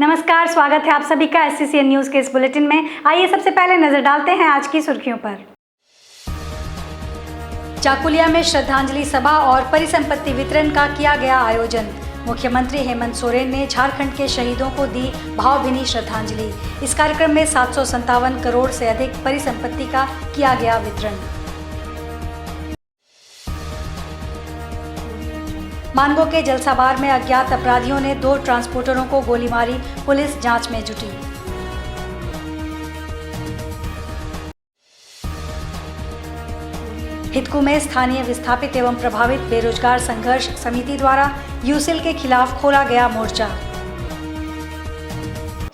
नमस्कार, स्वागत है आप सभी का SCCN न्यूज़ के इस बुलेटिन में। आइए सबसे पहले नजर डालते हैं आज की सुर्खियों पर। चाकुलिया में श्रद्धांजलि सभा और परिसंपत्ति वितरण का किया गया आयोजन। मुख्यमंत्री हेमंत सोरेन ने झारखंड के शहीदों को दी भावभीनी श्रद्धांजलि। इस कार्यक्रम में 757 करोड़ से अधिक परिसंपत्ति का किया गया वितरण। मानगो के जलसाबार में अज्ञात अपराधियों ने 2 ट्रांसपोर्टरों को गोली मारी, पुलिस जांच में जुटी। हितकू में स्थानीय विस्थापित एवं प्रभावित बेरोजगार संघर्ष समिति द्वारा यूसिल के खिलाफ खोला गया मोर्चा।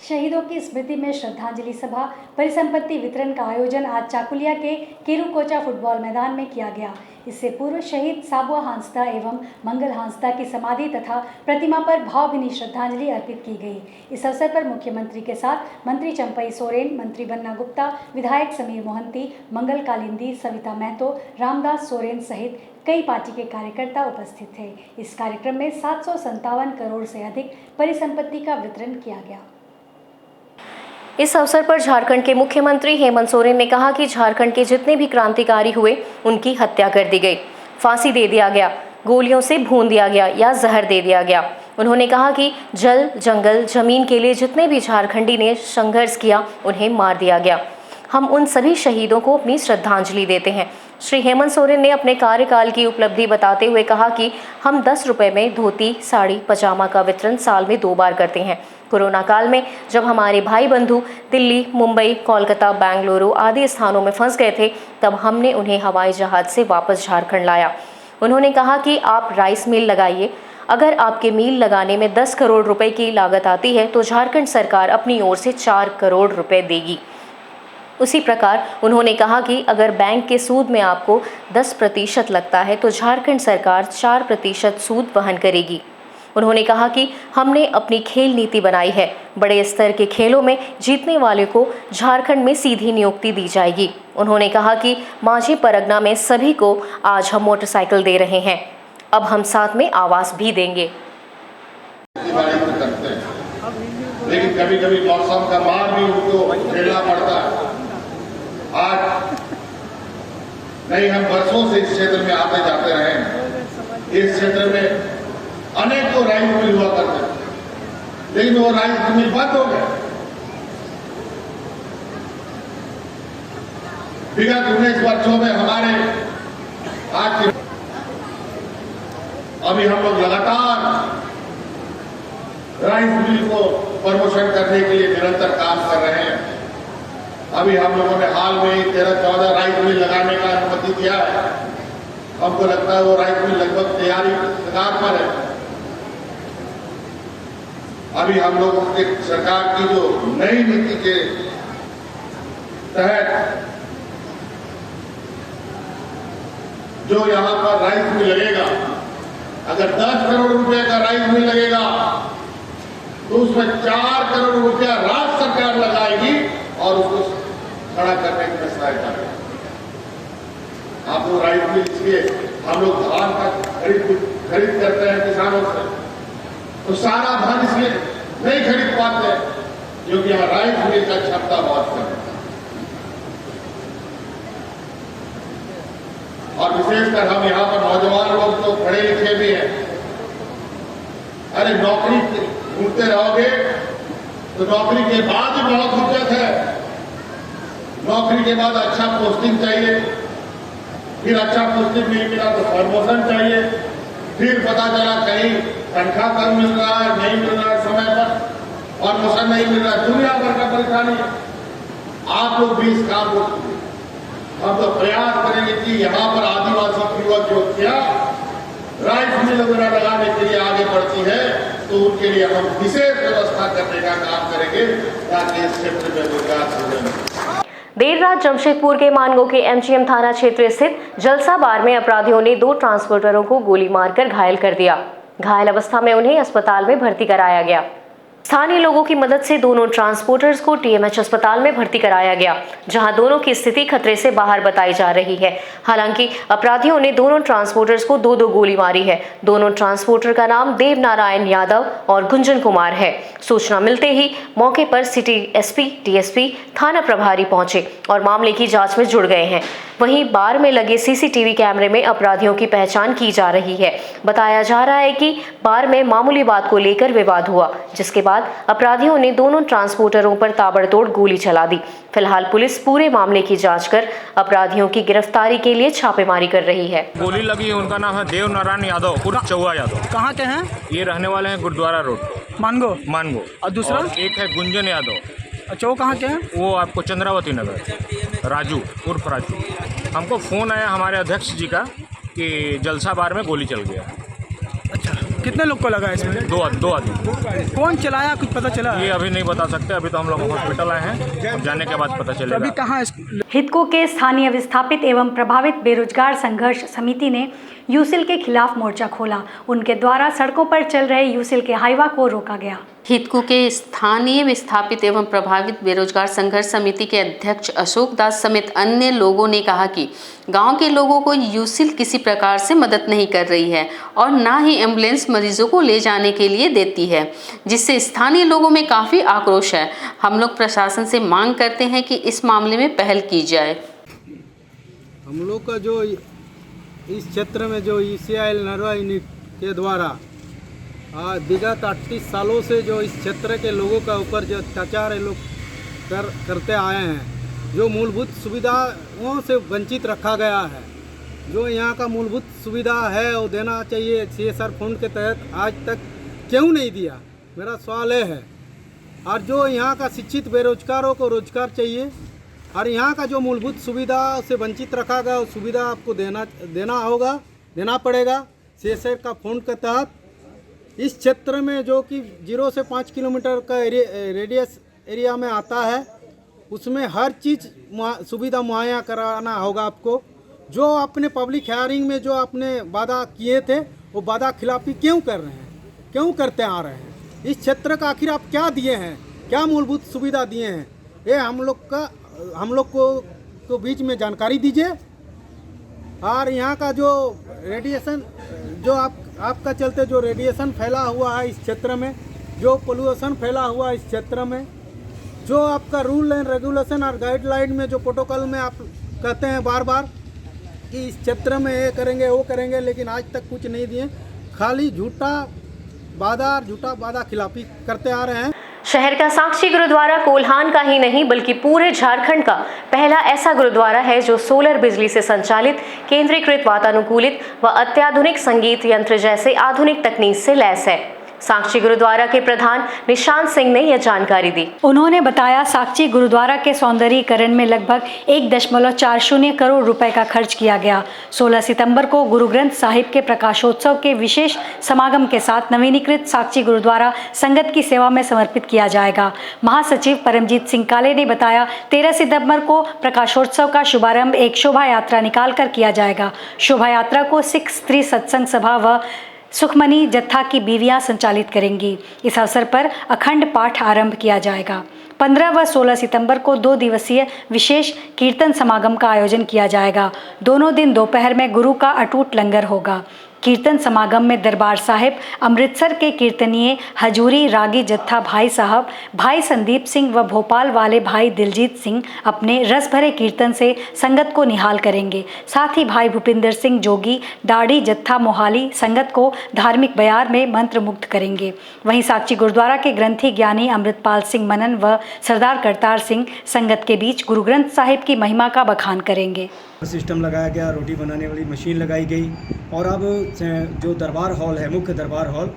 शहीदों की स्मृति में श्रद्धांजलि सभा परिसंपत्ति वितरण का आयोजन आज चाकुलिया के केरुकोचा फुटबॉल मैदान में किया गया। इससे पूर्व शहीद साबुआ हांसदा एवं मंगल हांसदा की समाधि तथा प्रतिमा पर भावभीनी श्रद्धांजलि अर्पित की गई। इस अवसर पर मुख्यमंत्री के साथ मंत्री चंपई सोरेन, मंत्री बन्ना गुप्ता, विधायक समीर मोहंती, मंगल कालिंदी, सविता महतो, रामदास सोरेन सहित कई पार्टी के कार्यकर्ता उपस्थित थे। इस कार्यक्रम में 757 करोड़ से अधिक परिसंपत्ति का वितरण किया गया। इस अवसर पर झारखंड के मुख्यमंत्री हेमंत सोरेन ने कहा कि झारखंड के जितने भी क्रांतिकारी हुए उनकी हत्या कर दी गई, फांसी दे दिया गया, गोलियों से भून दिया गया या जहर दे दिया गया। उन्होंने कहा कि जल, जंगल, जमीन के लिए जितने भी झारखंडी ने संघर्ष किया उन्हें मार दिया गया। हम उन सभी शहीदों को अपनी श्रद्धांजलि देते हैं। श्री हेमंत सोरेन ने अपने कार्यकाल की उपलब्धि बताते हुए कहा कि हम 10 रुपए में धोती, साड़ी, पजामा का वितरण साल में 2 बार करते हैं। कोरोना काल में जब हमारे भाई बंधु दिल्ली, मुंबई, कोलकाता, बेंगलुरु आदि स्थानों में फंस गए थे, तब हमने उन्हें हवाई जहाज से वापस झारखंड लाया। उन्होंने कहा कि आप राइस मिल लगाइए। अगर आपके मिल लगाने में 10 करोड़ रुपए की लागत आती है तो झारखंड सरकार अपनी ओर से 4 करोड़ रुपए देगी। उसी प्रकार उन्होंने कहा कि अगर बैंक के सूद में आपको 10% लगता है तो झारखंड सरकार 4% सूद वहन करेगी। उन्होंने कहा कि हमने अपनी खेल नीति बनाई है। बड़े स्तर के खेलों में जीतने वाले को झारखंड में सीधी नियुक्ति दी जाएगी। उन्होंने कहा कि माझी परगना में सभी को आज हम मोटरसाइकिल दे रहे हैं, अब हम साथ में आवास भी देंगे। लेकिन कभी कभी मौसम का मार भी उनको झेलना पड़ता है। आज नहीं, हम वर्षों से इस क्षेत्र में आते जाते रहे हैं। इस क्षेत्र में अनेकों राइस मिल हुआ करते थे, लेकिन वो राइस मिल बंद हो गए। विगत 19 वर्षों में हमारे आज अभी हम लोग लगातार राइस मिल को प्रमोशन करने के लिए निरंतर काम कर रहे हैं। अभी हम लोगों ने हाल में 13-14 राइस मिल लगाने का अनुमति दिया है। हमको लगता है वो राइस मिल लगभग तैयारी कगार पर है। अभी हम लोगों के सरकार की जो नई नीति के तहत जो यहाँ पर राइस मिल लगेगा, अगर 10 करोड़ रुपए का राइस मिल लगेगा तो उसमें 4 करोड़ रुपया राज्य सरकार लगाएगी और उसको खड़ा करने में सहायता करेगी। आप लोग राइस मिल, इसलिए हम लोग धान का खरीद करते हैं किसानों से, तो सारा धान इसलिए नहीं खरीद पाते क्योंकि यहाँ राइस मिल का क्षमता बहुत कम है। और विशेषकर हम यहाँ पर नौजवान लोग तो पढ़े लिखे भी हैं। अरे नौकरी ढूंढते रहोगे तो नौकरी के बाद ही बहुत दिक्कत है। नौकरी के बाद अच्छा पोस्टिंग चाहिए, फिर अच्छा पोस्टिंग नहीं मिला तो प्रमोशन चाहिए, फिर पता चला कहीं तनख्वाह कम मिल रहा है, नहीं मिल रहा है समय पर, प्रमोशन नहीं मिल रहा है, दुनिया भर का परेशानी। आप लोग भी इस काम को हम तो प्रयास करेंगे कि यहाँ पर आदिवासी युवक युवतियां राइस मिल वगैरह लगाने के लिए आगे बढ़ती है तो उनके लिए हम विशेष व्यवस्था करने का काम करेंगे ताकि इस क्षेत्र में विकास हो जाए। देर रात जमशेदपुर के मानगो के MGM थाना क्षेत्र स्थित जलसाबार में अपराधियों ने 2 ट्रांसपोर्टरों को गोली मारकर घायल कर दिया। घायल अवस्था में उन्हें अस्पताल में भर्ती कराया गया। स्थानीय लोगों की मदद से दोनों ट्रांसपोर्टर्स को टीएमएच अस्पताल में भर्ती कराया गया, जहां दोनों की स्थिति खतरे से बाहर बताई जा रही है। हालांकि अपराधियों ने दोनों ट्रांसपोर्टर्स को दो गोली मारी है। दोनों ट्रांसपोर्टर का नाम देव नारायण यादव और गुंजन कुमार है। सूचना मिलते ही मौके पर सिटी एसपी, डीएसपी, थाना प्रभारी पहुंचे और मामले की जांच में जुड़ गए हैं। वहीं बार में लगे सीसीटीवी कैमरे में अपराधियों की पहचान की जा रही है। बताया जा रहा है कि बार में मामूली बात को लेकर विवाद हुआ, जिसके बाद अपराधियों ने दोनों ट्रांसपोर्टरों पर ताबड़तोड़ गोली चला दी। फिलहाल पुलिस पूरे मामले की जांच कर अपराधियों की गिरफ्तारी के लिए छापेमारी कर रही है। गोली लगी, उनका नाम है देव नारायण यादव उर्फ चौहा यादव। कहाँ के हैं? ये रहने वाले हैं गुरुद्वारा रोड मानगो। और दूसरा एक है गुंजन यादव। अच्छा, वो कहाँ के हैं? वो आपको चंद्रावती नगर, राजू उर्फ राजू। हमको फ़ोन आया हमारे अध्यक्ष जी का कि जलसा बार में गोली चल गया। अच्छा, कितने लोग को लगा इसमें? दो आदमी। कौन चलाया, कुछ पता चला? ये अभी नहीं बता सकते, अभी तो हम लोग हॉस्पिटल आए हैं, जाने के बाद पता चलेगा। अभी कहाँ? हितको के स्थानीय विस्थापित एवं प्रभावित बेरोजगार संघर्ष समिति ने यूसिल के खिलाफ मोर्चा खोला। उनके द्वारा सड़कों पर चल रहे यूसिल के हाईवा को रोका गया। हितको के स्थानीय विस्थापित एवं प्रभावित बेरोजगार संघर्ष समिति के अध्यक्ष अशोक दास समेत अन्य लोगों ने कहा कि गांव के लोगों को यूसिल किसी प्रकार से मदद नहीं कर रही है और ना ही एम्बुलेंस मरीजों को ले जाने के लिए देती है, जिससे स्थानीय लोगों में काफ़ी आक्रोश है। हम लोग प्रशासन से मांग करते हैं कि इस मामले में पहल की जाए। हम लोग का जो इस क्षेत्र में जो ECIL नरवा यूनिट के द्वारा विगत 38 सालों से जो इस क्षेत्र के लोगों का ऊपर जो अत्याचार ये लोग करते आए हैं, जो मूलभूत सुविधाओं से वंचित रखा गया है, जो यहाँ का मूलभूत सुविधा है वो देना चाहिए। CSR फंड के तहत आज तक क्यों नहीं दिया, मेरा सवाल ये है। और जो यहाँ का शिक्षित बेरोजगारों को रोजगार चाहिए और यहाँ का जो मूलभूत सुविधा से वंचित रखा गया वो सुविधा आपको देना पड़ेगा CSR का फंड के तहत। इस क्षेत्र में जो कि 0 से 5 किलोमीटर का रेडियस एरिया में आता है, उसमें हर चीज़ सुविधा मुहैया कराना होगा आपको। जो अपने पब्लिक हियरिंग में जो आपने वादा किए थे वो वादा खिलाफी क्यों कर रहे हैं, क्यों करते आ रहे हैं? इस क्षेत्र का आखिर आप क्या दिए हैं, क्या मूलभूत सुविधा दिए हैं, ये हम लोग को बीच में जानकारी दीजिए। और यहाँ का जो रेडिएशन जो आपका चलते जो रेडिएशन फैला हुआ है इस क्षेत्र में, जो पोल्यूशन फैला हुआ है इस क्षेत्र में, जो आपका रूल एंड रेगुलेशन और गाइडलाइन में जो प्रोटोकॉल में आप कहते हैं बार बार कि इस क्षेत्र में ये करेंगे वो करेंगे, लेकिन आज तक कुछ नहीं दिए, खाली झूठा वादा खिलाफी करते आ रहे हैं। शहर का साक्षी गुरुद्वारा कोल्हान का ही नहीं बल्कि पूरे झारखंड का पहला ऐसा गुरुद्वारा है जो सोलर बिजली से संचालित, केंद्रीकृत, वातानुकूलित व अत्याधुनिक संगीत यंत्र जैसे आधुनिक तकनीक से लैस है। साक्षी गुरुद्वारा के प्रधान निशांत सिंह ने यह जानकारी दी। उन्होंने बताया, साक्षी गुरुद्वारा के सौंदर्यीकरण में लगभग 1.40 करोड़ रुपए का खर्च किया गया। 16 सितंबर को गुरु ग्रंथ साहिब के प्रकाशोत्सव के विशेष समागम के साथ नवीनीकृत साक्षी गुरुद्वारा संगत की सेवा में समर्पित किया जाएगा। महासचिव परमजीत सिंह काले ने बताया, 13 सितंबर को प्रकाशोत्सव का शुभारंभ एक शोभा यात्रा निकाल कर किया जाएगा। शोभा यात्रा को सिख स्त्री सत्संग सभा व सुखमनी जत्था की बीवियां संचालित करेंगी। इस अवसर पर अखंड पाठ आरंभ किया जाएगा। 15 व 16 सितंबर को 2 दिवसीय विशेष कीर्तन समागम का आयोजन किया जाएगा। दोनों दिन दोपहर में गुरु का अटूट लंगर होगा। कीर्तन समागम में दरबार साहिब अमृतसर के कीर्तनीय हजूरी रागी जत्था भाई साहब, भाई संदीप सिंह व भोपाल वाले भाई दिलजीत सिंह अपने रस भरे कीर्तन से संगत को निहाल करेंगे। साथ ही भाई भूपिंदर सिंह जोगी दाढ़ी जत्था मोहाली संगत को धार्मिक बयार में मंत्र मुग्ध करेंगे। वहीं साक्षी गुरुद्वारा के ग्रंथी ज्ञानी अमृतपाल सिंह मनन व सरदार करतार सिंह संगत के बीच गुरु ग्रंथ साहिब की महिमा का बखान करेंगे। सिस्टम लगाया गया, रोटी बनाने वाली मशीन लगाई गई और अब जो दरबार हॉल है, मुख्य दरबार हॉल,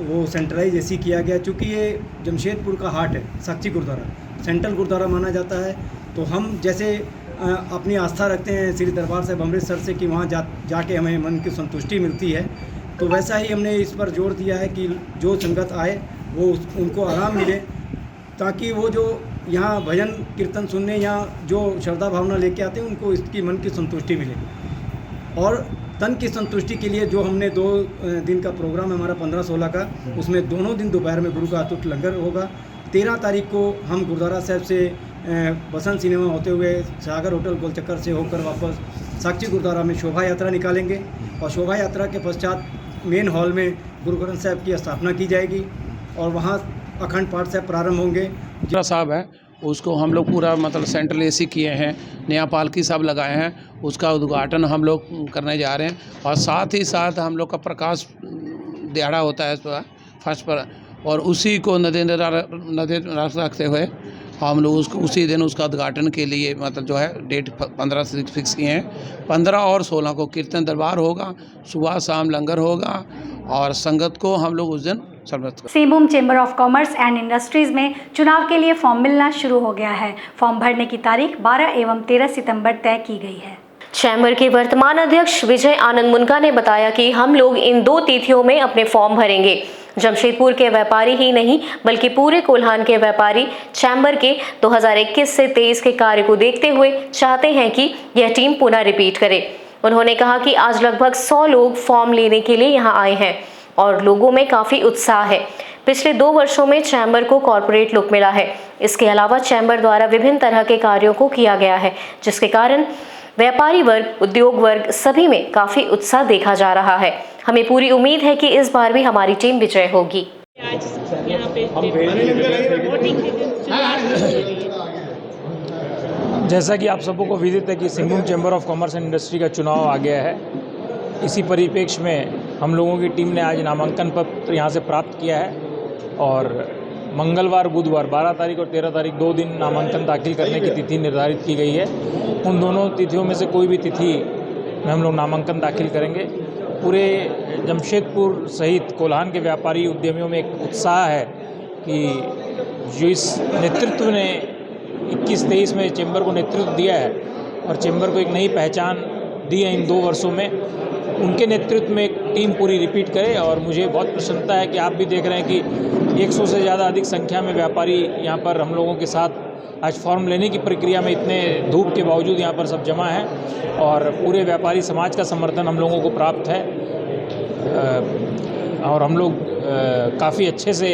वो सेंट्रलाइज ऐसी किया गया। चूँकि ये जमशेदपुर का हार्ट है, साक्षी गुरुद्वारा सेंट्रल गुरुद्वारा माना जाता है, तो हम जैसे अपनी आस्था रखते हैं श्री दरबार साहिब अमृतसर से कि वहाँ जाके हमें मन की संतुष्टि मिलती है, तो वैसा ही हमने इस पर जोर दिया है कि जो संगत आए वो उनको आराम मिले, ताकि वो जो यहाँ भजन कीर्तन सुनने या जो श्रद्धा भावना लेके आते हैं उनको इसकी मन की संतुष्टि मिले। और तन की संतुष्टि के लिए जो हमने 2 दिन का प्रोग्राम है हमारा 15-16 का, उसमें दोनों दिन दोपहर में गुरु का अतुट लंगर होगा। 13 तारीख को हम गुरुद्वारा साहब से बसंत सिनेमा होते हुए सागर होटल गोलचक्कर से होकर वापस साक्षी गुरुद्वारा में शोभा यात्रा निकालेंगे और शोभा यात्रा के पश्चात मेन हॉल में गुरु ग्रंथ साहब की स्थापना की जाएगी और वहाँ अखंड पाठ साहब प्रारंभ होंगे। साहब है उसको हम लोग पूरा मतलब सेंट्रल एसी किए हैं, नया पालकी साहब लगाए हैं, उसका उद्घाटन हम लोग करने जा रहे हैं और साथ ही साथ हम लोग का प्रकाश दिहाड़ा होता है फर्स्ट पर और उसी को नजर रखते हुए हम लोग उसको उसी दिन उसका उद्घाटन के लिए मतलब जो है डेट 15 से फिक्स किए हैं। 15 और 16 को कीर्तन दरबार होगा, सुबह शाम लंगर होगा और संगत को हम लोग उस दिन Singhbhum chamber of commerce and industries में चुनाव के लिए फॉर्म मिलना शुरू हो गया है। फॉर्म भरने की तारीख 12 एवं 13 सितंबर तय की गई है। चैम्बर के वर्तमान अध्यक्ष विजय आनंद मुनगा ने बताया कि हम लोग इन 2 तिथियों में अपने फॉर्म भरेंगे। जमशेदपुर के व्यापारी ही नहीं बल्कि पूरे कोल्हान के व्यापारी चैम्बर के 2021 से 23 के कार्य को देखते हुए चाहते हैं कि यह टीम पुनः रिपीट करे। उन्होंने कहा कि आज लगभग 100 लोग फॉर्म लेने के लिए यहाँ आए हैं और लोगों में काफ़ी उत्साह है। पिछले 2 वर्षों में चैम्बर को कॉरपोरेट लुक मिला है। इसके अलावा चैम्बर द्वारा विभिन्न तरह के कार्यों को किया गया है, जिसके कारण व्यापारी वर्ग, उद्योग वर्ग सभी में काफ़ी उत्साह देखा जा रहा है। हमें पूरी उम्मीद है कि इस बार भी हमारी टीम विजय होगी। जैसा कि आप सबको को विदित है कि Singhbhum chamber of commerce and industry का चुनाव आ गया है। इसी परिप्रेक्ष्य में हम लोगों की टीम ने आज नामांकन पत्र यहाँ से प्राप्त किया है और मंगलवार, बुधवार 12 तारीख और 13 तारीख 2 दिन नामांकन दाखिल करने की तिथि निर्धारित की गई है। उन दोनों तिथियों में से कोई भी तिथि में हम लोग नामांकन दाखिल करेंगे। पूरे जमशेदपुर सहित कोल्हान के व्यापारी उद्यमियों में एक उत्साह है कि जो इस नेतृत्व ने 21-23 में चैम्बर को नेतृत्व दिया है और चैम्बर को एक नई पहचान दी है इन 2 वर्षों में, उनके नेतृत्व में एक टीम पूरी रिपीट करे। और मुझे बहुत प्रसन्नता है कि आप भी देख रहे हैं कि 100 से ज़्यादा अधिक संख्या में व्यापारी यहाँ पर हम लोगों के साथ आज फॉर्म लेने की प्रक्रिया में इतने धूप के बावजूद यहाँ पर सब जमा है और पूरे व्यापारी समाज का समर्थन हम लोगों को प्राप्त है और हम लोग काफ़ी अच्छे से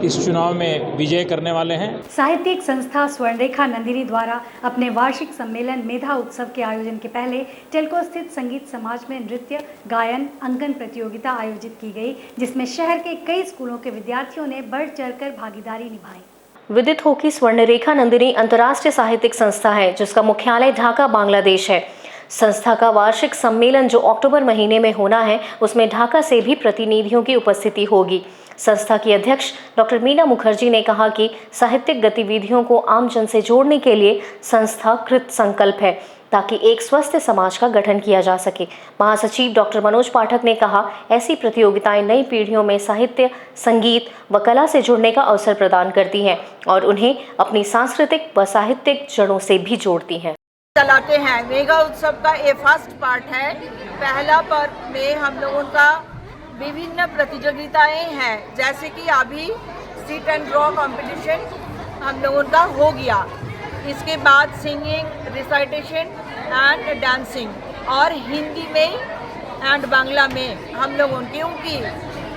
इस चुनाव में विजय करने वाले हैं। साहित्यिक संस्था स्वर्णरेखा नंदिनी द्वारा अपने वार्षिक सम्मेलन मेधा उत्सव के आयोजन के पहले टेल्को स्थित संगीत समाज में नृत्य, गायन, अंकन प्रतियोगिता आयोजित की गई, जिसमें शहर के कई स्कूलों के विद्यार्थियों ने बढ़ चढ़कर भागीदारी निभाई। विदित हो कि स्वर्णरेखा नंदिनी अंतर्राष्ट्रीय साहित्यिक संस्था है जिसका मुख्यालय ढाका, बांग्लादेश है। संस्था का वार्षिक सम्मेलन जो अक्टूबर महीने में होना है, उसमें ढाका से भी प्रतिनिधियों की उपस्थिति होगी। संस्था की अध्यक्ष डॉक्टर मीना मुखर्जी ने कहा कि साहित्यिक गतिविधियों को आम जन से जोड़ने के लिए संस्था कृत संकल्प है ताकि एक स्वस्थ समाज का गठन किया जा सके। महासचिव डॉक्टर मनोज पाठक ने कहा, ऐसी प्रतियोगिताएं नई पीढ़ियों में साहित्य, संगीत व कला से जुड़ने का अवसर प्रदान करती हैं और उन्हें अपनी सांस्कृतिक व साहित्यिक जड़ों से भी जोड़ती हैं। चलाते हैं। मेगा उत्सव का ये फर्स्ट पार्ट है। पहला पर्व में हम लोगों का विभिन्न प्रतियोगिताएं हैं, जैसे कि अभी सिट एंड ड्रॉ कंपटीशन हम लोगों का हो गया। इसके बाद सिंगिंग, रिसाइटेशन एंड डांसिंग और हिंदी में एंड बांग्ला में हम लोगों क्योंकि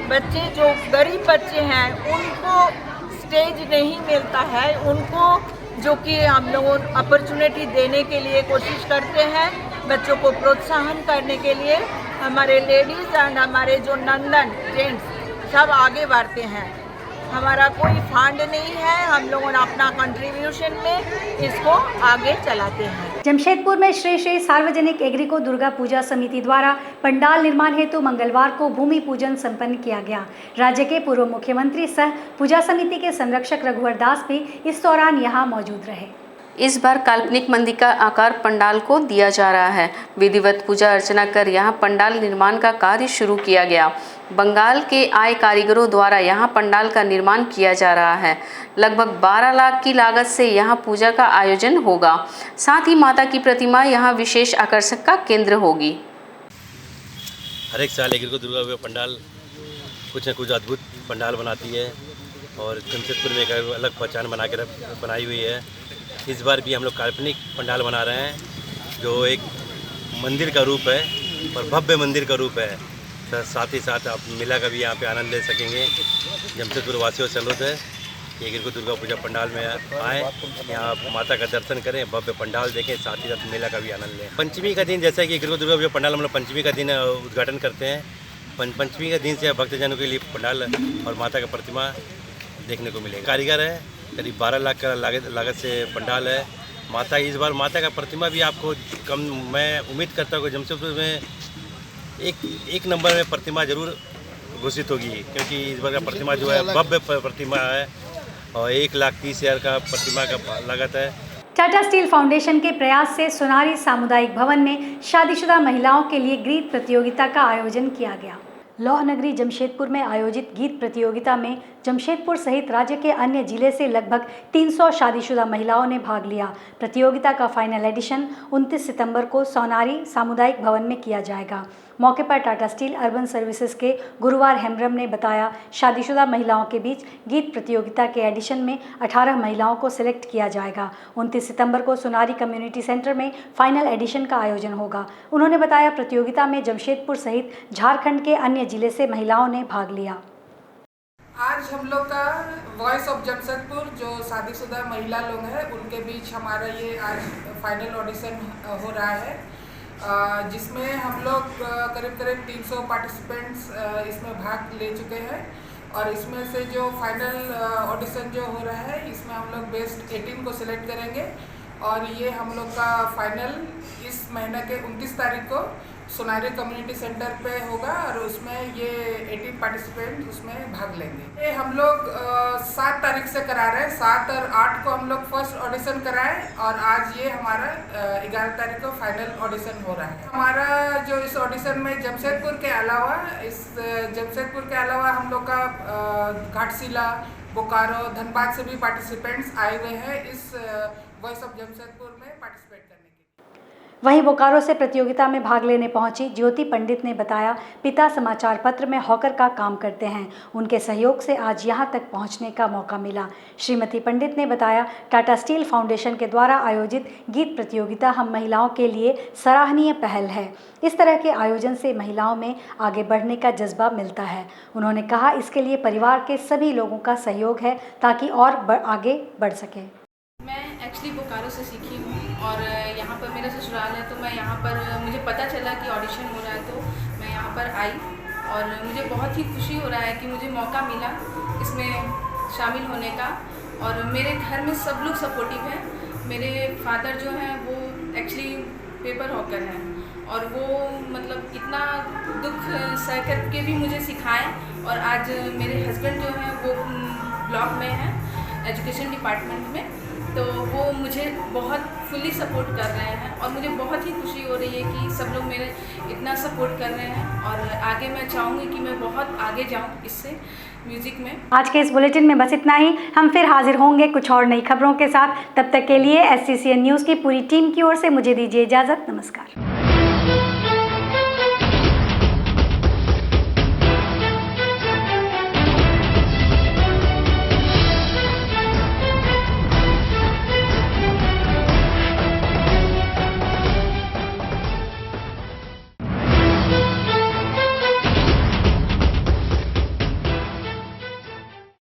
बच्चे जो गरीब बच्चे हैं उनको स्टेज नहीं मिलता है, उनको जो कि हम लोग अपॉर्चुनिटी देने के लिए कोशिश करते हैं। बच्चों को प्रोत्साहन करने के लिए हमारे लेडीज़ एंड हमारे जो नंदन जेंट्स सब आगे बढ़ते हैं। हमारा कोई फंड नहीं है, हम लोगों ने अपना कंट्रीब्यूशन में इसको आगे चलाते हैं। जमशेदपुर में श्री श्री सार्वजनिक एग्रीको दुर्गा पूजा समिति द्वारा पंडाल निर्माण हेतु मंगलवार को भूमि पूजन संपन्न किया गया। राज्य के पूर्व मुख्यमंत्री सह पूजा समिति के संरक्षक रघुवर दास भी इस दौरान यहाँ मौजूद रहे। इस बार काल्पनिक मंदिर का आकार पंडाल को दिया जा रहा है। विधिवत पूजा अर्चना कर यहाँ पंडाल निर्माण का कार्य शुरू किया गया। बंगाल के आए कारीगरों द्वारा यहाँ पंडाल का निर्माण किया जा रहा है। लगभग 12 लाख की लागत से यहाँ पूजा का आयोजन होगा। साथ ही माता की प्रतिमा यहाँ विशेष आकर्षण का केंद्र होगी। हर एक साल एग्रीको दुर्गा पूजा पंडाल कुछ न कुछ अद्भुत पंडाल बनाती है और जमशेदपुर में एक अलग पहचान बनाई हुई है। इस बार भी हम लोग काल्पनिक पंडाल बना रहे हैं जो एक मंदिर का रूप है और भव्य मंदिर का रूप है। साथ ही साथ आप मेला का भी यहाँ पे आनंद ले सकेंगे। जमशेदपुर वासियों से अनुरोध है कि गिरको दुर्गा पूजा पंडाल में आएँ, यहाँ माता का दर्शन करें, भव्य पंडाल देखें, साथ ही साथ मेला का भी आनंद लें। पंचमी का दिन, जैसा कि गिरको दुर्गा पूजा पंडाल हम लोग पंचमी का दिन उद्घाटन करते हैं। पंचमी का दिन से भक्तजनों के लिए पंडाल और माता का प्रतिमा देखने को मिलेगा। कारीगर है, करीब 12 लाख का लागत से पंडाल है। माता इस बार माता का प्रतिमा भी आपको कम, मैं उम्मीद करता हूँ कि जमशेदपुर में एक नंबर में प्रतिमा जरूर घोषित होगी, क्योंकि इस बार का प्रतिमा जो है भव्य प्रतिमा है और 1,30,000 का प्रतिमा का लागत है। टाटा स्टील फाउंडेशन के प्रयास से सोनारी सामुदायिक भवन में शादीशुदा महिलाओं के लिए गीत प्रतियोगिता का आयोजन किया गया। लौह नगरी जमशेदपुर में आयोजित गीत प्रतियोगिता में जमशेदपुर सहित राज्य के अन्य जिले से लगभग 300 शादीशुदा महिलाओं ने भाग लिया। प्रतियोगिता का फाइनल एडिशन 29 सितंबर को सोनारी सामुदायिक भवन में किया जाएगा। मौके पर टाटा स्टील अर्बन सर्विसेज के गुरुवार हेम्ब्रम ने बताया, शादीशुदा महिलाओं के बीच गीत प्रतियोगिता के एडिशन में 18 महिलाओं को सिलेक्ट किया जाएगा। 29 सितंबर को सोनारी कम्युनिटी सेंटर में फाइनल एडिशन का आयोजन होगा। उन्होंने बताया, प्रतियोगिता में जमशेदपुर सहित झारखंड के अन्य जिले से महिलाओं ने भाग लिया। आज हम लोग का वॉइस ऑफ जमशेदपुर जो शादीशुदा महिला लोग हैं उनके बीच हमारा ये आज फाइनल ऑडिशन हो रहा है, जिसमें हम लोग करीब 300 पार्टिसिपेंट्स इसमें भाग ले चुके हैं। और इसमें से जो फाइनल ऑडिशन जो हो रहा है, इसमें हम लोग बेस्ट 18 को सिलेक्ट करेंगे और ये हम लोग का फाइनल इस महीने के 29 तारीख को सोनारी कम्युनिटी सेंटर पे होगा और उसमें ये 18 पार्टिसिपेंट उसमें भाग लेंगे। ये हम लोग 7 तारीख से करा रहे हैं। 7 और 8 को हम लोग फर्स्ट ऑडिशन कराए और आज ये हमारा 11 तारीख को फाइनल ऑडिशन हो रहा है। हमारा जो इस ऑडिशन में जमशेदपुर के अलावा हम लोग का घाटशिला, बोकारो, धनबाद से भी पार्टिसिपेंट्स आए हुए हैं इस वॉइस ऑफ जमशेदपुर में पार्टिसिपेट करने के। वहीं बोकारो से प्रतियोगिता में भाग लेने पहुंची ज्योति पंडित ने बताया, पिता समाचार पत्र में हॉकर का काम करते हैं। उनके सहयोग से आज यहां तक पहुंचने का मौका मिला। श्रीमती पंडित ने बताया, टाटा स्टील फाउंडेशन के द्वारा आयोजित गीत प्रतियोगिता हम महिलाओं के लिए सराहनीय पहल है। इस तरह के आयोजन से महिलाओं में आगे बढ़ने का जज्बा मिलता है। उन्होंने कहा, इसके लिए परिवार के सभी लोगों का सहयोग है ताकि और आगे बढ़ सके। मैं एक्चुअली बोकारो से सीखी हूँ और यहाँ पर मेरा ससुराल है, तो मैं यहाँ पर मुझे पता चला कि ऑडिशन हो रहा है तो मैं यहाँ पर आई और मुझे बहुत ही खुशी हो रहा है कि मुझे मौका मिला इसमें शामिल होने का। और मेरे घर में सब लोग सपोर्टिव हैं। मेरे फादर जो हैं वो एक्चुअली पेपर हॉकर हैं और वो मतलब इतना दुख सह कर के भी मुझे सिखाएं। और आज मेरे हस्बैंड जो हैं वो ब्लॉक में हैं एजुकेशन डिपार्टमेंट में, तो वो मुझे बहुत फुल्ली सपोर्ट कर रहे हैं और मुझे बहुत ही खुशी हो रही है कि सब लोग मेरे इतना सपोर्ट कर रहे हैं। और आगे मैं चाहूँगी कि मैं बहुत आगे जाऊँ इससे म्यूज़िक में। आज के इस बुलेटिन में बस इतना ही। हम फिर हाजिर होंगे कुछ और नई खबरों के साथ। तब तक के लिए SCCN न्यूज़ की पूरी टीम की ओर से मुझे दीजिए इजाज़त। नमस्कार।